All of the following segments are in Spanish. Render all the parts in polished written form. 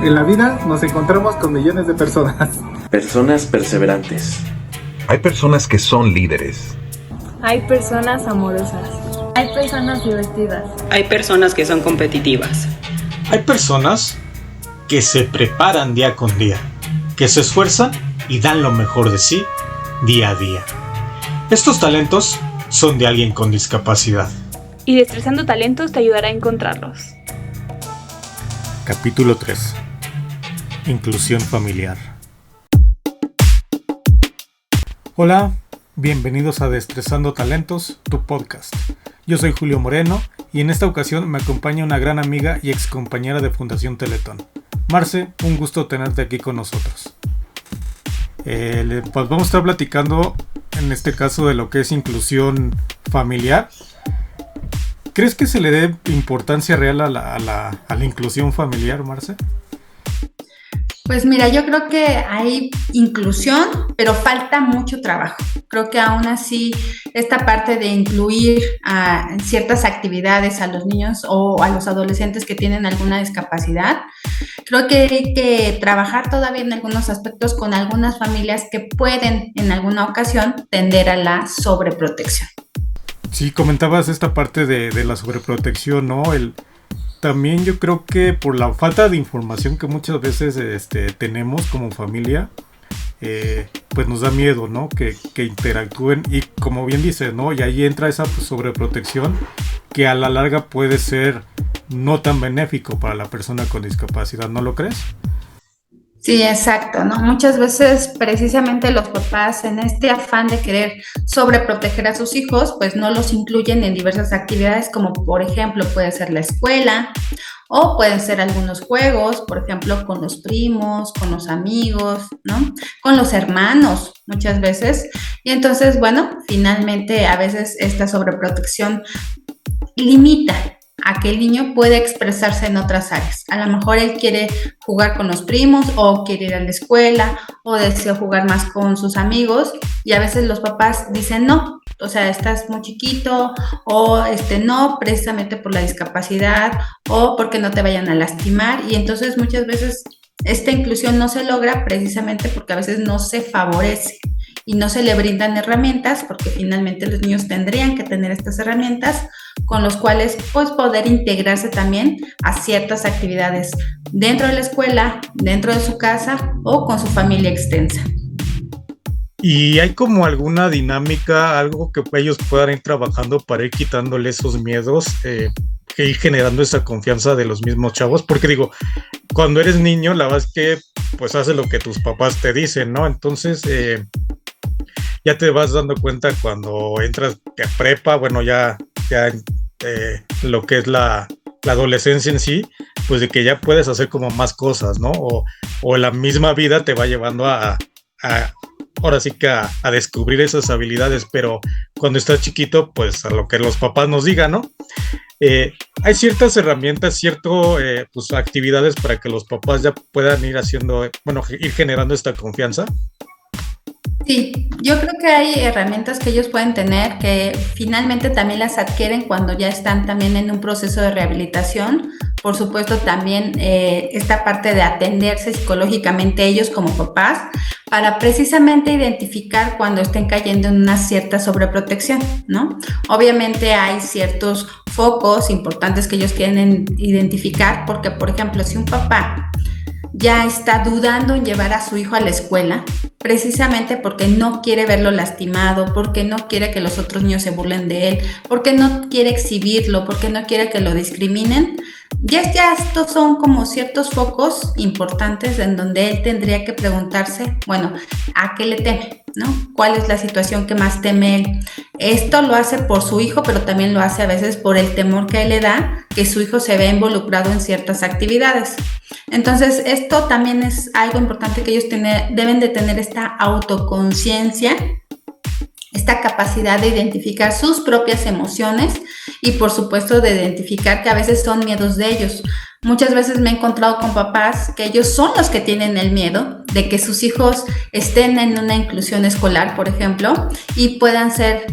En la vida nos encontramos con millones de personas. Personas perseverantes. Hay personas que son líderes. Hay personas amorosas. Hay personas divertidas. Hay personas que son competitivas. Hay personas que se preparan día con día, que se esfuerzan y dan lo mejor de sí día a día. Estos talentos son de alguien con discapacidad. Y Destresando Talentos te ayudará a encontrarlos. Capítulo 3. Inclusión familiar. Hola, bienvenidos a Destresando Talentos, tu podcast. Yo soy Julio Moreno y en esta ocasión me acompaña una gran amiga y ex compañera de Fundación Teletón. Marce, un gusto tenerte aquí con nosotros. Pues vamos a estar platicando en este caso de lo que es inclusión familiar. ¿Crees que se le dé importancia real a la inclusión familiar, Marce? Pues mira, yo creo que hay inclusión, pero falta mucho trabajo. Creo que aún así esta parte de incluir en ciertas actividades a los niños o a los adolescentes que tienen alguna discapacidad, creo que hay que trabajar todavía en algunos aspectos con algunas familias que pueden en alguna ocasión tender a la sobreprotección. Sí, comentabas esta parte de la sobreprotección, ¿no? También yo creo que por la falta de información que muchas veces tenemos como familia, pues nos da miedo, ¿no? Que interactúen y como bien dices, ¿no? Y ahí entra esa sobreprotección que a la larga puede ser no tan benéfico para la persona con discapacidad, ¿no lo crees? Sí, exacto, ¿no? Muchas veces precisamente los papás en este afán de querer sobreproteger a sus hijos, pues no los incluyen en diversas actividades como por ejemplo puede ser la escuela o pueden ser algunos juegos, por ejemplo con los primos, con los amigos, ¿no? Con los hermanos muchas veces. Y entonces, bueno, finalmente a veces esta sobreprotección limita a que el niño pueda expresarse en otras áreas. A lo mejor él quiere jugar con los primos o quiere ir a la escuela o desea jugar más con sus amigos y a veces los papás dicen no, o sea, estás muy chiquito o no, precisamente por la discapacidad o porque no te vayan a lastimar y entonces muchas veces esta inclusión no se logra precisamente porque a veces no se favorece y no se le brindan herramientas porque finalmente los niños tendrían que tener estas herramientas con los cuales pues poder integrarse también a ciertas actividades dentro de la escuela, dentro de su casa o con su familia extensa. ¿Y hay como alguna dinámica, algo que ellos puedan ir trabajando para ir quitándole esos miedos, e ir generando esa confianza de los mismos chavos? Porque digo, cuando eres niño, la verdad es que pues haces lo que tus papás te dicen, ¿no? Entonces, ya te vas dando cuenta cuando entras a prepa, bueno, ya lo que es la adolescencia en sí, pues de que ya puedes hacer como más cosas, ¿no? O la misma vida te va llevando a ahora sí que a descubrir esas habilidades, pero cuando estás chiquito, pues a lo que los papás nos digan, ¿no? Hay ciertas herramientas, pues actividades para que los papás ya puedan ir haciendo, ir generando esta confianza. Sí, yo creo que hay herramientas que ellos pueden tener que finalmente también las adquieren cuando ya están también en un proceso de rehabilitación. Por supuesto también esta parte de atenderse psicológicamente ellos como papás para precisamente identificar cuando estén cayendo en una cierta sobreprotección, ¿no? Obviamente hay ciertos focos importantes que ellos quieren identificar porque, por ejemplo, si un papá ya está dudando en llevar a su hijo a la escuela, precisamente porque no quiere verlo lastimado, porque no quiere que los otros niños se burlen de él, porque no quiere exhibirlo, porque no quiere que lo discriminen. Ya estos son como ciertos focos importantes en donde él tendría que preguntarse, bueno, ¿a qué le teme? ¿No? ¿Cuál es la situación que más teme él? Esto lo hace por su hijo, pero también lo hace a veces por el temor que él le da que su hijo se vea involucrado en ciertas actividades. Entonces, esto también es algo importante que ellos deben de tener esta autoconciencia, esta capacidad de identificar sus propias emociones y por supuesto de identificar que a veces son miedos de ellos. Muchas veces me he encontrado con papás que ellos son los que tienen el miedo de que sus hijos estén en una inclusión escolar, por ejemplo, y puedan ser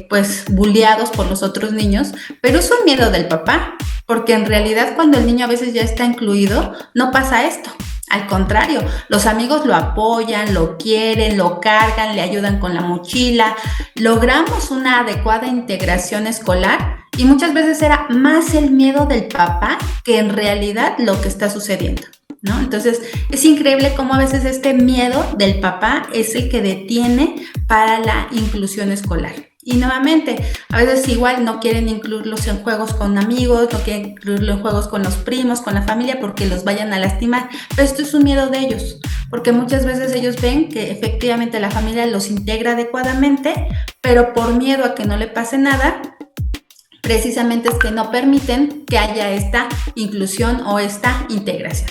pues bulleados por los otros niños, pero es un miedo del papá, porque en realidad cuando el niño a veces ya está incluido, no pasa esto. Al contrario, los amigos lo apoyan, lo quieren, lo cargan, le ayudan con la mochila, logramos una adecuada integración escolar y muchas veces era más el miedo del papá que en realidad lo que está sucediendo, ¿no? Entonces, es increíble cómo a veces este miedo del papá es el que detiene para la inclusión escolar. Y nuevamente, a veces igual no quieren incluirlos en juegos con amigos, no quieren incluirlos en juegos con los primos, con la familia, porque los vayan a lastimar. Pero esto es un miedo de ellos, porque muchas veces ellos ven que efectivamente la familia los integra adecuadamente, pero por miedo a que no le pase nada, precisamente es que no permiten que haya esta inclusión o esta integración.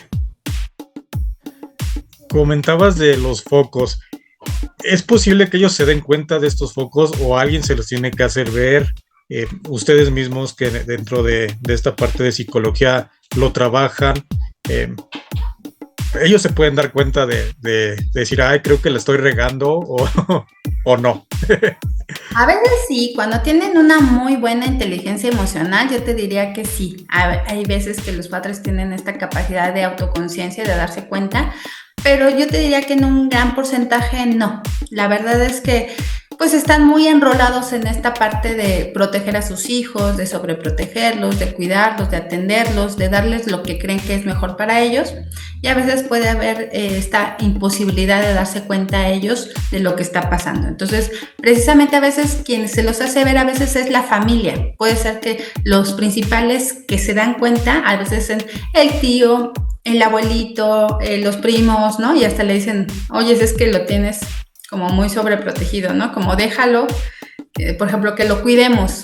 Comentabas de los focos. ¿Es posible que ellos se den cuenta de estos focos o alguien se los tiene que hacer ver? Ustedes mismos que dentro de esta parte de psicología lo trabajan, ellos se pueden dar cuenta de decir, ay, creo que la estoy regando o no. A veces sí, cuando tienen una muy buena inteligencia emocional, yo te diría que sí. Hay veces que los padres tienen esta capacidad de autoconciencia, de darse cuenta, pero yo te diría que en un gran porcentaje no. La verdad es que pues están muy enrolados en esta parte de proteger a sus hijos, de sobreprotegerlos, de cuidarlos, de atenderlos, de darles lo que creen que es mejor para ellos. Y a veces puede haber esta imposibilidad de darse cuenta a ellos de lo que está pasando. Entonces, precisamente a veces quien se los hace ver a veces es la familia. Puede ser que los principales que se dan cuenta, a veces en el tío, el abuelito, los primos, ¿no? Y hasta le dicen, oye, es que lo tienes como muy sobreprotegido, ¿no? Como déjalo, por ejemplo, que lo cuidemos.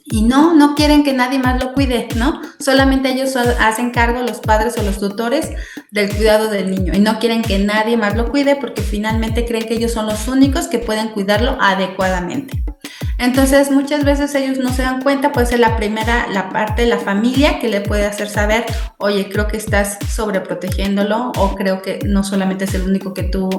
Y no quieren que nadie más lo cuide, ¿no? Solamente ellos hacen cargo, los padres o los tutores, del cuidado del niño. Y no quieren que nadie más lo cuide porque finalmente creen que ellos son los únicos que pueden cuidarlo adecuadamente. Entonces, muchas veces ellos no se dan cuenta, puede ser la parte de la familia que le puede hacer saber, oye, creo que estás sobreprotegiéndolo o creo que no solamente es el único que tú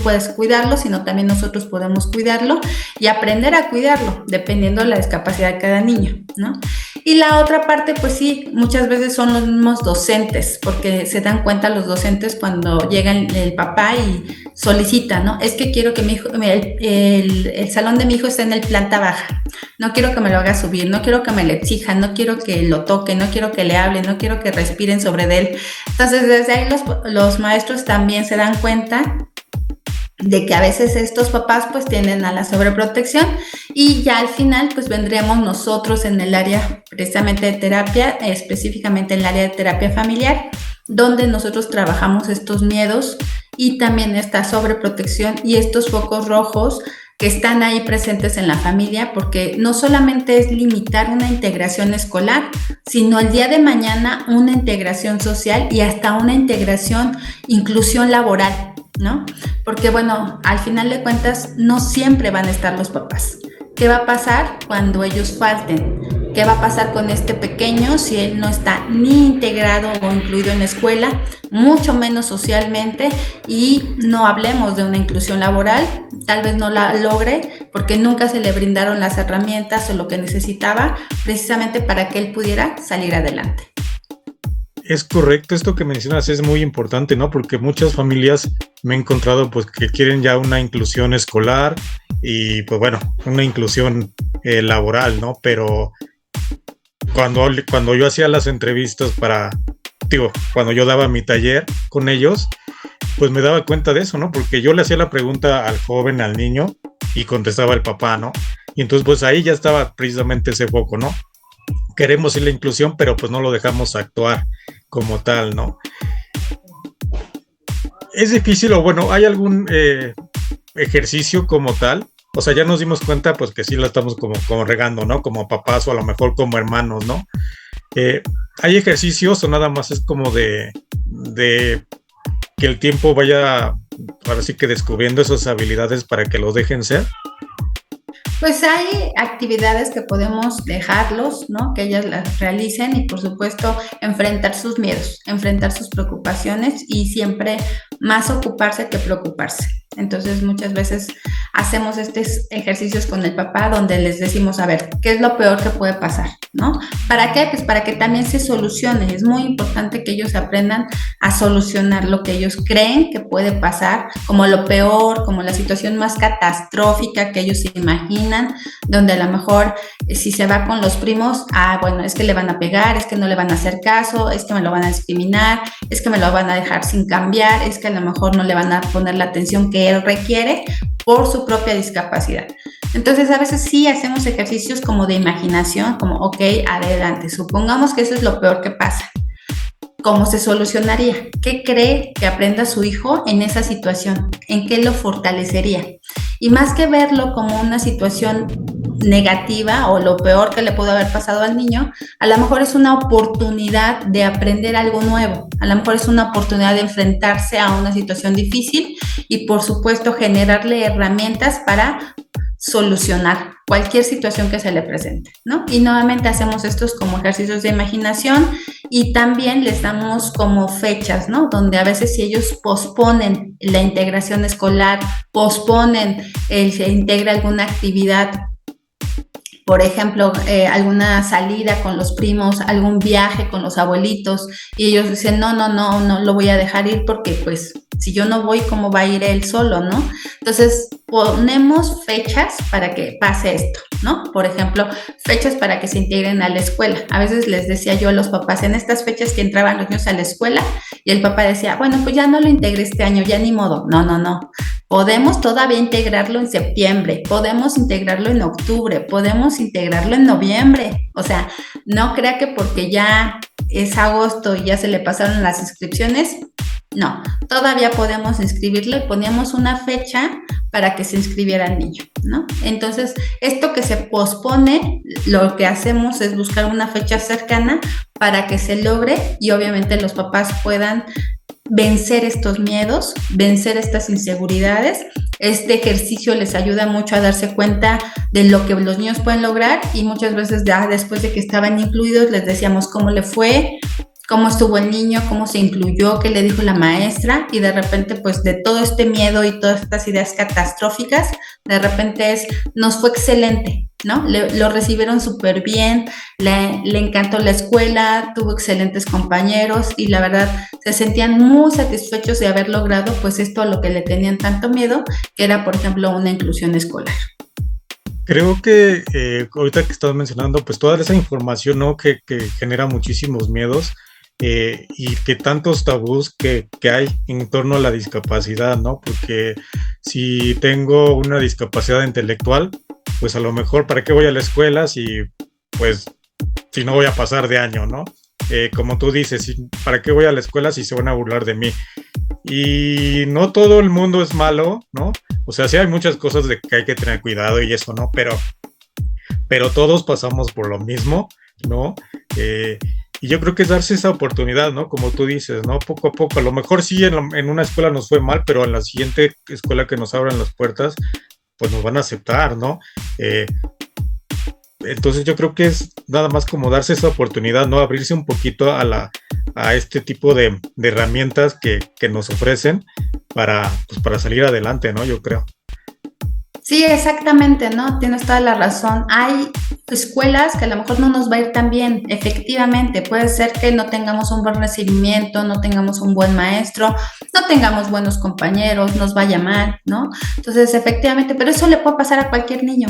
puedes cuidarlo, sino también nosotros podemos cuidarlo y aprender a cuidarlo, dependiendo de la discapacidad de cada niño, ¿no? Y la otra parte, pues sí, muchas veces son los mismos docentes, porque se dan cuenta los docentes cuando llega el papá y solicita, ¿no? Es que quiero que mi hijo, el salón de mi hijo esté en el planta baja, no quiero que me lo haga subir, no quiero que me lo exijan, no quiero que lo toque, no quiero que le hable, no quiero que respiren sobre de él. Entonces, desde ahí los maestros también se dan cuenta de que a veces estos papás pues tienden a la sobreprotección y ya al final pues vendríamos nosotros en el área precisamente de terapia, específicamente en el área de terapia familiar, donde nosotros trabajamos estos miedos y también esta sobreprotección y estos focos rojos que están ahí presentes en la familia, porque no solamente es limitar una integración escolar, sino el día de mañana una integración social y hasta una inclusión laboral, ¿no? Porque bueno, al final de cuentas no siempre van a estar los papás. ¿Qué va a pasar cuando ellos falten? ¿Qué va a pasar con este pequeño si él no está ni integrado o incluido en la escuela, mucho menos socialmente? Y no hablemos de una inclusión laboral, tal vez no la logre porque nunca se le brindaron las herramientas o lo que necesitaba precisamente para que él pudiera salir adelante. Es correcto, esto que mencionas es muy importante, ¿no? Porque muchas familias me he encontrado pues que quieren ya una inclusión escolar y pues bueno, una inclusión laboral, ¿no? Pero cuando yo hacía las entrevistas cuando yo daba mi taller con ellos, pues me daba cuenta de eso, ¿no? Porque yo le hacía la pregunta al joven, al niño, y contestaba el papá, ¿no? Y entonces pues ahí ya estaba precisamente ese foco, ¿no? Queremos la inclusión, pero pues no lo dejamos actuar como tal, ¿no? Es difícil, o bueno, ¿hay algún ejercicio como tal? O sea, ya nos dimos cuenta pues que sí la estamos como regando, ¿no? Como papás o a lo mejor como hermanos, ¿no? ¿Hay ejercicios o nada más es como de que el tiempo vaya, ahora sí que descubriendo esas habilidades para que los dejen ser? Pues hay actividades que podemos dejarlos, ¿no? Que ellas las realicen y por supuesto enfrentar sus miedos, enfrentar sus preocupaciones y siempre más ocuparse que preocuparse. Entonces muchas veces hacemos estos ejercicios con el papá donde les decimos, a ver, ¿qué es lo peor que puede pasar? ¿No? ¿Para qué? Pues para que también se solucione. Es muy importante que ellos aprendan a solucionar lo que ellos creen que puede pasar, como lo peor, como la situación más catastrófica que ellos se imaginan, donde a lo mejor si se va con los primos, bueno, es que le van a pegar, es que no le van a hacer caso, es que me lo van a discriminar, es que me lo van a dejar sin cambiar, es que a lo mejor no le van a poner la atención que él requiere por su propia discapacidad. Entonces, a veces sí hacemos ejercicios como de imaginación, como, ok, adelante, supongamos que eso es lo peor que pasa. ¿Cómo se solucionaría? ¿Qué cree que aprenda su hijo en esa situación? ¿En qué lo fortalecería? Y más que verlo como una situación negativa o lo peor que le pudo haber pasado al niño, a lo mejor es una oportunidad de aprender algo nuevo, a lo mejor es una oportunidad de enfrentarse a una situación difícil y por supuesto generarle herramientas para solucionar cualquier situación que se le presente, ¿no? Y nuevamente hacemos estos como ejercicios de imaginación y también les damos como fechas, ¿no? Donde a veces si ellos posponen la integración escolar, posponen se integra alguna actividad, por ejemplo, alguna salida con los primos, algún viaje con los abuelitos, y ellos dicen, no lo voy a dejar ir porque pues si yo no voy, ¿cómo va a ir él solo, no? Entonces ponemos fechas para que pase esto, ¿no? Por ejemplo, fechas para que se integren a la escuela. A veces les decía yo a los papás, en estas fechas que entraban los niños a la escuela, y el papá decía, bueno, pues ya no lo integré este año, ya ni modo. No. Podemos todavía integrarlo en septiembre, podemos integrarlo en octubre, podemos integrarlo en noviembre. O sea, no crea que porque ya es agosto y ya se le pasaron las inscripciones, no, todavía podemos inscribirlo y poníamos una fecha para que se inscribiera el niño, ¿no? Entonces, esto que se pospone, lo que hacemos es buscar una fecha cercana para que se logre y obviamente los papás puedan vencer estos miedos, vencer estas inseguridades. Este ejercicio les ayuda mucho a darse cuenta de lo que los niños pueden lograr y muchas veces ya después de que estaban incluidos les decíamos cómo le fue, cómo estuvo el niño, cómo se incluyó, qué le dijo la maestra y de repente pues de todo este miedo y todas estas ideas catastróficas, de repente nos fue excelente, ¿no? Lo recibieron súper bien, le encantó la escuela, tuvo excelentes compañeros y la verdad se sentían muy satisfechos de haber logrado pues esto a lo que le tenían tanto miedo, que era por ejemplo una inclusión escolar. Creo que ahorita que estás mencionando pues toda esa información, ¿no? que genera muchísimos miedos y que tantos tabús que hay en torno a la discapacidad, ¿no? Porque si tengo una discapacidad intelectual, pues a lo mejor ¿para qué voy a la escuela si no voy a pasar de año, ¿no? Como tú dices, ¿para qué voy a la escuela si se van a burlar de mí? Y no todo el mundo es malo, ¿no? O sea, sí hay muchas cosas de que hay que tener cuidado y eso, ¿no? Pero todos pasamos por lo mismo, ¿no? Y yo creo que es darse esa oportunidad, ¿no? Como tú dices, ¿no? Poco a poco. A lo mejor sí en una escuela nos fue mal, pero en la siguiente escuela que nos abran las puertas, pues nos van a aceptar, ¿no? Entonces yo creo que es nada más como darse esa oportunidad, ¿no? Abrirse un poquito a este tipo de herramientas que nos ofrecen para salir adelante, ¿no? Yo creo. Sí, exactamente, ¿no? Tienes toda la razón. Hay escuelas que a lo mejor no nos va a ir tan bien, efectivamente. Puede ser que no tengamos un buen recibimiento, no tengamos un buen maestro, no tengamos buenos compañeros, nos vaya mal, ¿no? Entonces, efectivamente, pero eso le puede pasar a cualquier niño.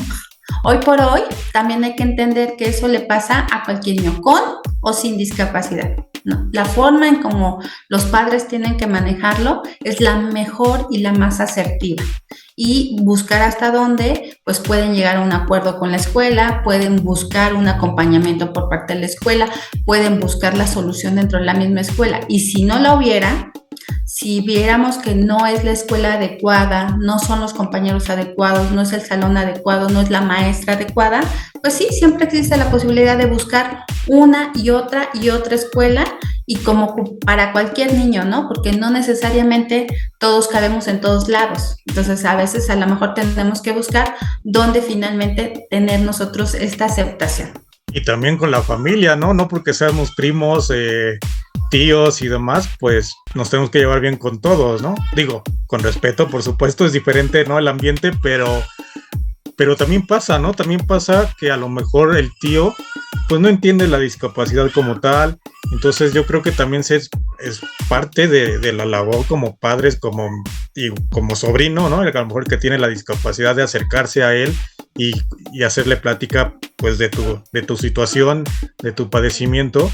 Hoy por hoy, también hay que entender que eso le pasa a cualquier niño, con o sin discapacidad, ¿no? La forma en cómo los padres tienen que manejarlo es la mejor y la más asertiva. Y buscar hasta dónde pues pueden llegar a un acuerdo con la escuela, pueden buscar un acompañamiento por parte de la escuela, pueden buscar la solución dentro de la misma escuela. Y si no la hubiera, si viéramos que no es la escuela adecuada, no son los compañeros adecuados, no es el salón adecuado, no es la maestra adecuada, pues sí, siempre existe la posibilidad de buscar una y otra escuela y como para cualquier niño, ¿no? Porque no necesariamente todos cabemos en todos lados. Entonces, a veces a lo mejor tenemos que buscar dónde finalmente tener nosotros esta aceptación. Y también con la familia, ¿no? No porque seamos primos tíos y demás, pues nos tenemos que llevar bien con todos, ¿no? Digo, con respeto, por supuesto, es diferente, ¿no? El ambiente, pero también pasa, ¿no? También pasa que a lo mejor el tío, pues no entiende la discapacidad como tal. Entonces yo creo que también es parte de la labor como padres, como sobrino, ¿no? A lo mejor que tiene la discapacidad de acercarse a él y hacerle plática, pues, de tu situación, de tu padecimiento,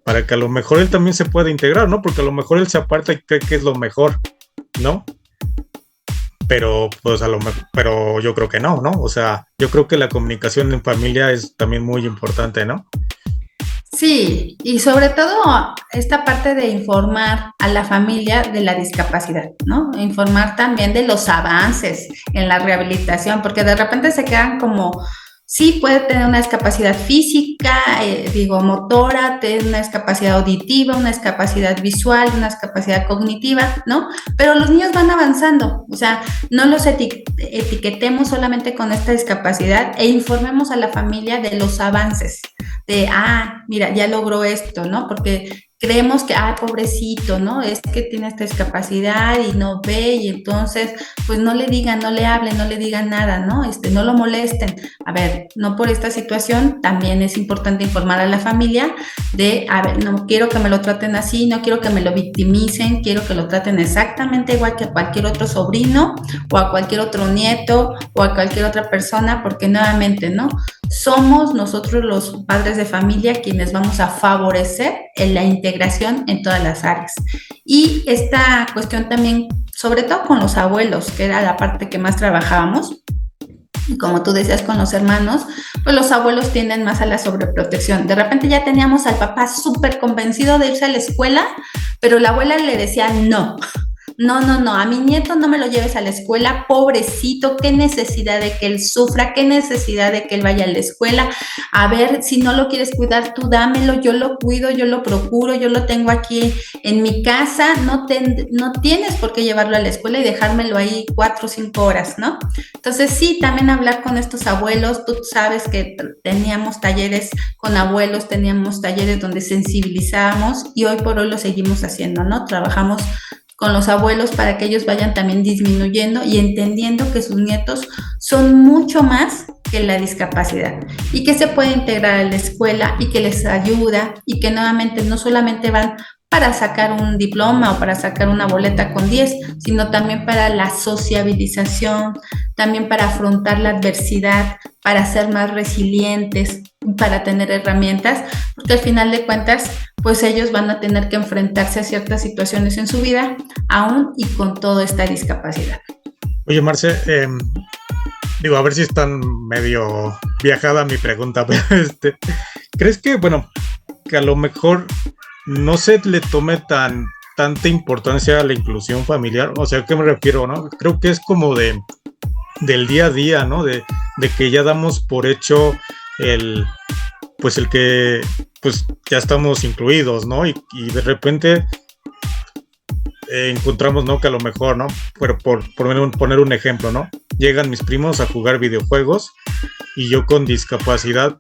para que a lo mejor él también se pueda integrar, ¿no? Porque a lo mejor él se aparta y cree que es lo mejor, ¿no? Pero pues pero yo creo que no, ¿no? O sea, yo creo que la comunicación en familia es también muy importante, ¿no? Sí, y sobre todo esta parte de informar a la familia de la discapacidad, ¿no? Informar también de los avances en la rehabilitación, porque de repente se quedan como, sí, puede tener una discapacidad física, motora, tener una discapacidad auditiva, una discapacidad visual, una discapacidad cognitiva, ¿no? Pero los niños van avanzando, o sea, no los etiquetemos solamente con esta discapacidad e informemos a la familia de los avances, de, mira, ya logró esto, ¿no? Porque creemos que, pobrecito, ¿no? Es que tiene esta discapacidad y no ve, y entonces, pues no le digan, no le hablen, no le digan nada, ¿no? No lo molesten. A ver, no por esta situación, también es importante informar a la familia de, no quiero que me lo traten así, no quiero que me lo victimicen, quiero que lo traten exactamente igual que a cualquier otro sobrino, o a cualquier otro nieto, o a cualquier otra persona, porque nuevamente, ¿no? Somos nosotros los padres de familia quienes vamos a favorecer la integración en todas las áreas. Y esta cuestión también, sobre todo con los abuelos, que era la parte que más trabajábamos, y como tú decías con los hermanos, pues los abuelos tienden más a la sobreprotección. De repente ya teníamos al papá súper convencido de irse a la escuela, pero la abuela le decía no, a mi nieto no me lo lleves a la escuela, pobrecito, qué necesidad de que él sufra, qué necesidad de que él vaya a la escuela, a ver, si no lo quieres cuidar tú dámelo, yo lo cuido, yo lo procuro, yo lo tengo aquí en mi casa, no tienes por qué llevarlo a la escuela y dejármelo ahí 4 o 5 horas, ¿no? Entonces sí, también hablar con estos abuelos, tú sabes que teníamos talleres con abuelos, teníamos talleres donde sensibilizábamos y hoy por hoy lo seguimos haciendo, ¿no? Trabajamos con los abuelos para que ellos vayan también disminuyendo y entendiendo que sus nietos son mucho más que la discapacidad y que se puede integrar a la escuela y que les ayuda y que nuevamente no solamente van para sacar un diploma o para sacar una boleta con 10, sino también para la sociabilización, también para afrontar la adversidad, para ser más resilientes, para tener herramientas, porque al final de cuentas, pues ellos van a tener que enfrentarse a ciertas situaciones en su vida, aún y con toda esta discapacidad. Oye, Marce, a ver si están medio viajada mi pregunta, pero ¿crees que, que a lo mejor no se le tome tanta importancia a la inclusión familiar? O sea, ¿a qué me refiero, no? Creo que es como del día a día, ¿no? De que ya damos por hecho el que pues ya estamos incluidos, ¿no? Y de repente encontramos, ¿no? Que a lo mejor, ¿no? Pero por poner un ejemplo, ¿no? Llegan mis primos a jugar videojuegos y yo con discapacidad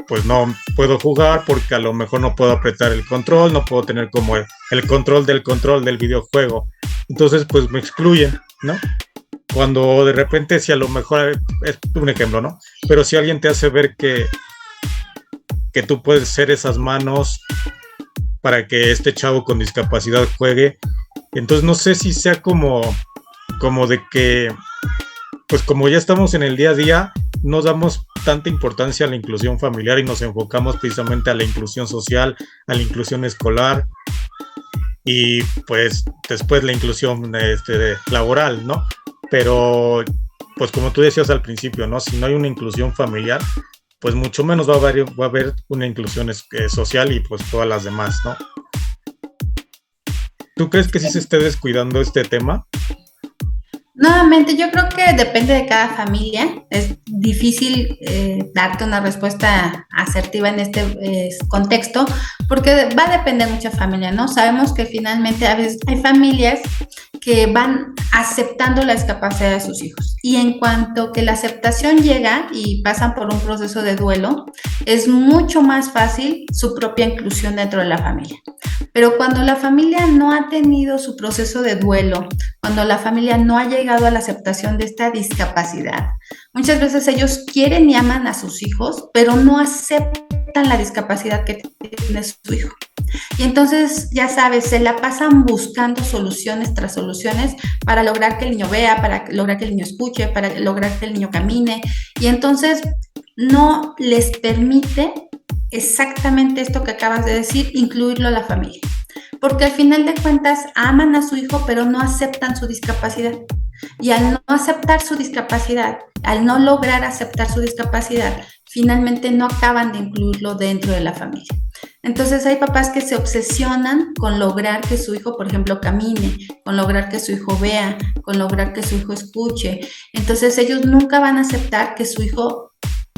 pues no puedo jugar porque a lo mejor no puedo apretar el control, no puedo tener como el control del videojuego. Entonces pues me excluyen, ¿no? Cuando de repente, si a lo mejor, es un ejemplo, ¿no? Pero si alguien te hace ver que tú puedes ser esas manos para que este chavo con discapacidad juegue, entonces no sé si sea como de que, pues como ya estamos en el día a día, no damos tanta importancia a la inclusión familiar y nos enfocamos precisamente a la inclusión social, a la inclusión escolar y pues después la inclusión laboral, ¿no? Pero pues como tú decías al principio, ¿no? Si no hay una inclusión familiar, pues mucho menos va a haber una inclusión social y pues todas las demás, ¿no? ¿Tú crees que sí se esté descuidando este tema? Nuevamente, yo creo que depende de cada familia. Es difícil darte una respuesta asertiva en este contexto, porque va a depender mucha familia, ¿no? Sabemos que finalmente a veces hay familias que van aceptando la discapacidad de sus hijos. Y en cuanto que la aceptación llega y pasan por un proceso de duelo, es mucho más fácil su propia inclusión dentro de la familia. Pero cuando la familia no ha tenido su proceso de duelo, cuando la familia no ha llegado a la aceptación de esta discapacidad, muchas veces ellos quieren y aman a sus hijos, pero no aceptan la discapacidad que tiene su hijo. Y entonces, ya sabes, se la pasan buscando soluciones tras soluciones para lograr que el niño vea, para lograr que el niño escuche, para lograr que el niño camine. Y entonces no les permite exactamente esto que acabas de decir, incluirlo a la familia. Porque al final de cuentas aman a su hijo, pero no aceptan su discapacidad. Y al no aceptar su discapacidad, al no lograr aceptar su discapacidad, finalmente no acaban de incluirlo dentro de la familia. Entonces hay papás que se obsesionan con lograr que su hijo, por ejemplo, camine, con lograr que su hijo vea, con lograr que su hijo escuche. Entonces ellos nunca van a aceptar que su hijo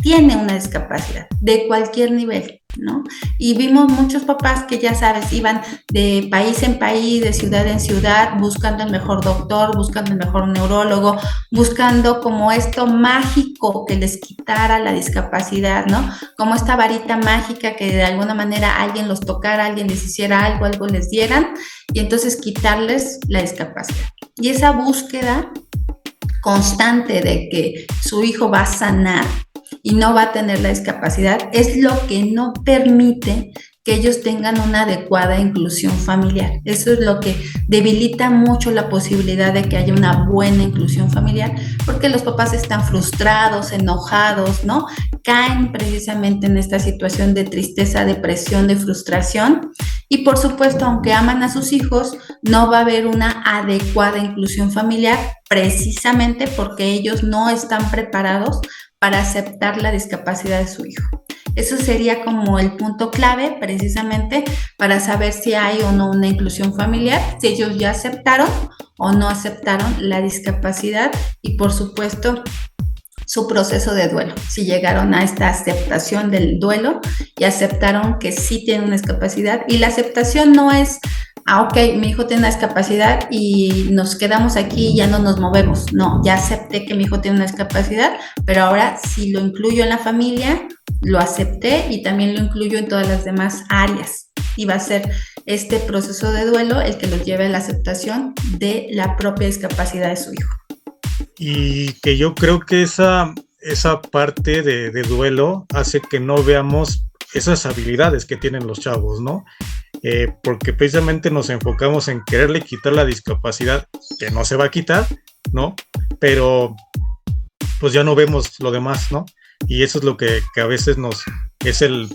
tiene una discapacidad de cualquier nivel, ¿no? Y vimos muchos papás que, ya sabes, iban de país en país, de ciudad en ciudad, buscando el mejor doctor, buscando el mejor neurólogo, buscando como esto mágico que les quitara la discapacidad, ¿no? Como esta varita mágica que de alguna manera alguien los tocara, alguien les hiciera algo, algo les dieran, y entonces quitarles la discapacidad. Y esa búsqueda constante de que su hijo va a sanar y no va a tener la discapacidad es lo que no permite que ellos tengan una adecuada inclusión familiar. Eso es lo que debilita mucho la posibilidad de que haya una buena inclusión familiar, porque los papás están frustrados, enojados, ¿no? Caen precisamente en esta situación de tristeza, depresión, de frustración. Y por supuesto, aunque aman a sus hijos, no va a haber una adecuada inclusión familiar, precisamente porque ellos no están preparados para aceptar la discapacidad de su hijo. Eso sería como el punto clave, precisamente, para saber si hay o no una inclusión familiar, si ellos ya aceptaron o no aceptaron la discapacidad y, por supuesto, su proceso de duelo. Si llegaron a esta aceptación del duelo y aceptaron que sí tienen una discapacidad. Y la aceptación no es, ok, mi hijo tiene una discapacidad y nos quedamos aquí y ya no nos movemos. No, ya acepté que mi hijo tiene una discapacidad, pero ahora si lo incluyo en la familia, lo acepté y también lo incluyo en todas las demás áreas. Y va a ser este proceso de duelo el que los lleve a la aceptación de la propia discapacidad de su hijo. Y que yo creo que esa parte de duelo hace que no veamos esas habilidades que tienen los chavos, ¿no? Porque precisamente nos enfocamos en quererle quitar la discapacidad, que no se va a quitar, ¿no? Pero pues ya no vemos lo demás, ¿no? Y eso es lo que a veces es el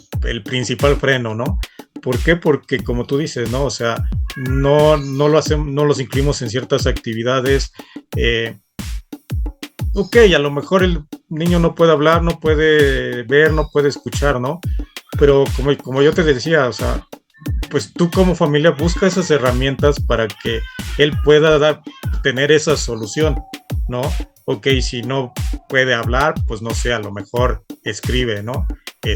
principal freno, ¿no? ¿Por qué? Porque como tú dices, ¿no? O sea, no los incluimos en ciertas actividades. Ok, a lo mejor el niño no puede hablar, no puede ver, no puede escuchar, ¿no? Pero como yo te decía, o sea, pues tú como familia busca esas herramientas para que él pueda tener esa solución, ¿no? Ok, si no puede hablar, pues no sé, a lo mejor escribe, ¿no?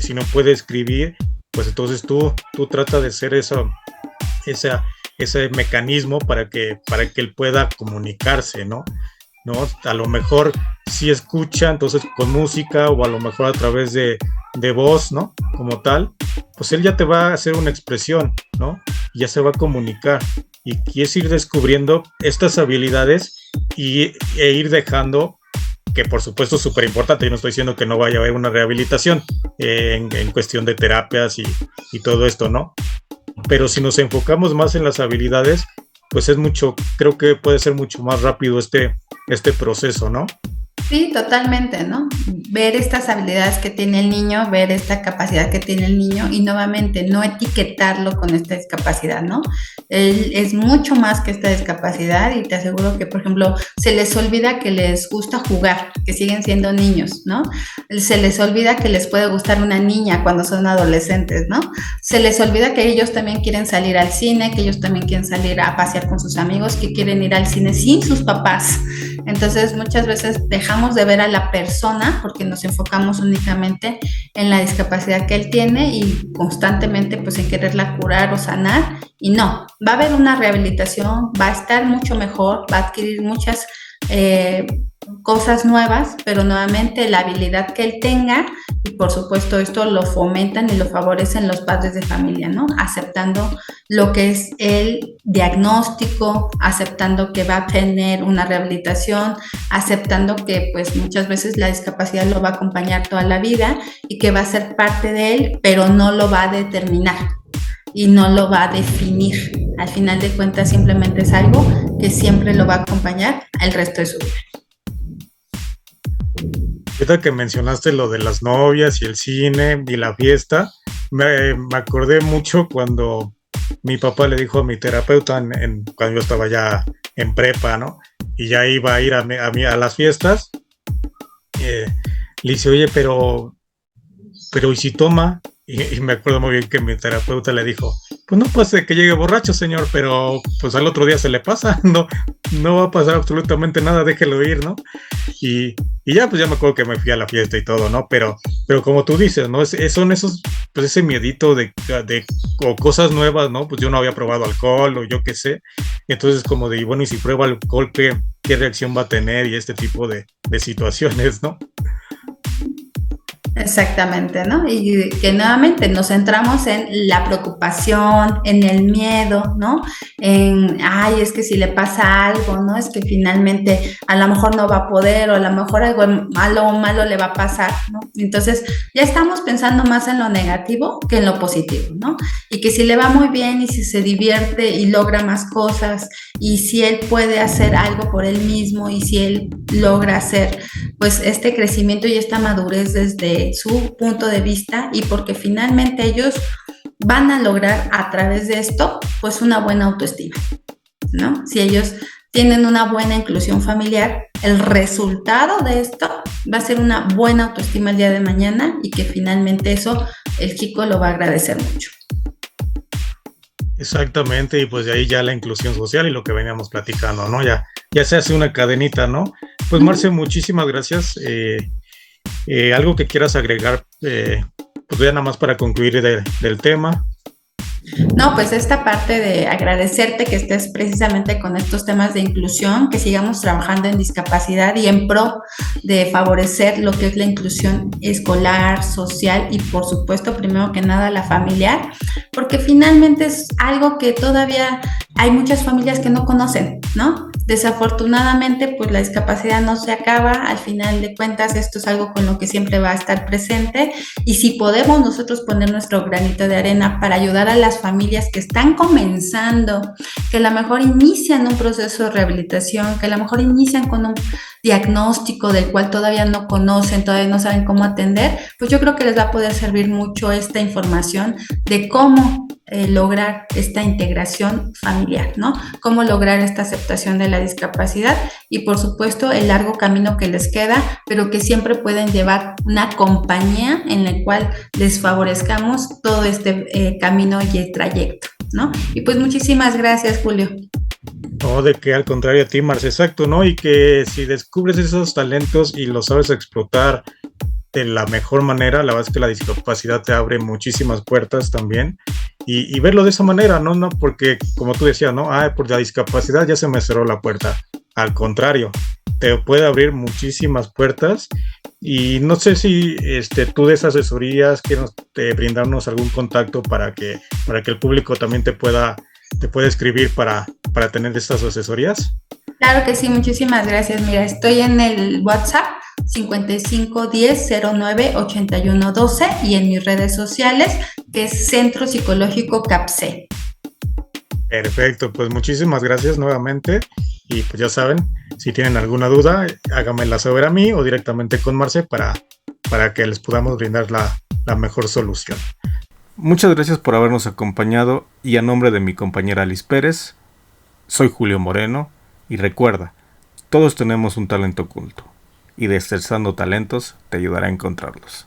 Si no puede escribir, pues entonces tú trata de hacer ese mecanismo para que él pueda comunicarse, ¿no? A lo mejor si escucha, entonces con música o a lo mejor a través de voz, ¿no? Como tal, pues él ya te va a hacer una expresión, ¿no? Ya se va a comunicar y es ir descubriendo estas habilidades e ir dejando, que por supuesto es súper importante, yo no estoy diciendo que no vaya a haber una rehabilitación en cuestión de terapias y todo esto, ¿no? Pero si nos enfocamos más en las habilidades, pues creo que puede ser mucho más rápido este proceso, ¿no? Sí, totalmente, ¿no? Ver estas habilidades que tiene el niño, ver esta capacidad que tiene el niño y nuevamente no etiquetarlo con esta discapacidad, ¿no? Él es mucho más que esta discapacidad y te aseguro que, por ejemplo, se les olvida que les gusta jugar, que siguen siendo niños, ¿no? Se les olvida que les puede gustar una niña cuando son adolescentes, ¿no? Se les olvida que ellos también quieren salir al cine, que ellos también quieren salir a pasear con sus amigos, que quieren ir al cine sin sus papás. Entonces, muchas veces dejamos de ver a la persona porque nos enfocamos únicamente en la discapacidad que él tiene y constantemente pues en quererla curar o sanar, y no, va a haber una rehabilitación, va a estar mucho mejor, va a adquirir muchas cosas nuevas, pero nuevamente la habilidad que él tenga, y por supuesto esto lo fomentan y lo favorecen los padres de familia, ¿no? Aceptando lo que es el diagnóstico, aceptando que va a tener una rehabilitación, aceptando que pues muchas veces la discapacidad lo va a acompañar toda la vida y que va a ser parte de él, pero no lo va a determinar y no lo va a definir. Al final de cuentas simplemente es algo que siempre lo va a acompañar el resto de su vida. Ahorita que mencionaste lo de las novias y el cine y la fiesta, me acordé mucho cuando mi papá le dijo a mi terapeuta cuando yo estaba ya en prepa, ¿no? Y ya iba a ir a las fiestas. Le dice, oye, pero ¿y si toma? Y me acuerdo muy bien que mi terapeuta le dijo, pues no pasa que llegue borracho, señor, pero pues al otro día se le pasa, no va a pasar absolutamente nada, déjelo ir, ¿no? Y ya, pues ya me acuerdo que me fui a la fiesta y todo, ¿no? Pero como tú dices, ¿no? Son esos, pues ese miedito de o cosas nuevas, ¿no? Pues yo no había probado alcohol o yo qué sé. Entonces como de, bueno, y si prueba alcohol, ¿qué reacción va a tener? Y este tipo de situaciones, ¿no? Exactamente, ¿no? Y que nuevamente nos centramos en la preocupación, en el miedo, ¿no? Ay, es que si le pasa algo, ¿no? Es que finalmente a lo mejor no va a poder o a lo mejor algo malo le va a pasar, ¿no? Entonces ya estamos pensando más en lo negativo que en lo positivo, ¿no? Y que si le va muy bien y si se divierte y logra más cosas y si él puede hacer algo por él mismo y si él logra hacer pues este crecimiento y esta madurez desde su punto de vista y porque finalmente ellos van a lograr a través de esto pues una buena autoestima, ¿no? Si ellos tienen una buena inclusión familiar, el resultado de esto va a ser una buena autoestima el día de mañana y que finalmente eso el chico lo va a agradecer mucho. Exactamente, y pues de ahí ya la inclusión social y lo que veníamos platicando, ¿no? Ya se hace una cadenita, ¿no? Pues Marce, muchísimas gracias. Algo que quieras agregar, pues ya nada más para concluir del tema. No, pues esta parte de agradecerte que estés precisamente con estos temas de inclusión, que sigamos trabajando en discapacidad y en pro de favorecer lo que es la inclusión escolar, social y por supuesto, primero que nada, la familiar, porque finalmente es algo que todavía hay muchas familias que no conocen, ¿no? Desafortunadamente, pues la discapacidad no se acaba, al final de cuentas esto es algo con lo que siempre va a estar presente y si podemos nosotros poner nuestro granito de arena para ayudar a las familias que están comenzando, que a lo mejor inician un proceso de rehabilitación, que a lo mejor inician con un diagnóstico del cual todavía no conocen, todavía no saben cómo atender, pues yo creo que les va a poder servir mucho esta información de cómo lograr esta integración familiar, ¿no? Cómo lograr esta aceptación de la discapacidad y por supuesto el largo camino que les queda, pero que siempre pueden llevar una compañía en la cual les favorezcamos todo este camino y el trayecto, ¿no? Y pues muchísimas gracias, Julio. No, de que al contrario a ti, Marce, exacto, ¿no? Y que si descubres esos talentos y los sabes explotar de la mejor manera, la verdad es que la discapacidad te abre muchísimas puertas también y verlo de esa manera, ¿no? No porque, como tú decías, ¿no? Por la discapacidad ya se me cerró la puerta. Al contrario, te puede abrir muchísimas puertas y no sé si tú des asesorías, quieres brindarnos algún contacto para que el público también te pueda escribir para tener estas asesorías. Claro que sí, muchísimas gracias. Mira, estoy en el WhatsApp 5510-098112 y en mis redes sociales, que es Centro Psicológico CAPSE. Perfecto, pues muchísimas gracias nuevamente y pues ya saben, si tienen alguna duda, háganmela saber a mí o directamente con Marce para que les podamos brindar la mejor solución. Muchas gracias por habernos acompañado y a nombre de mi compañera Liz Pérez, soy Julio Moreno y recuerda, todos tenemos un talento oculto y Destrezando Talentos te ayudará a encontrarlos.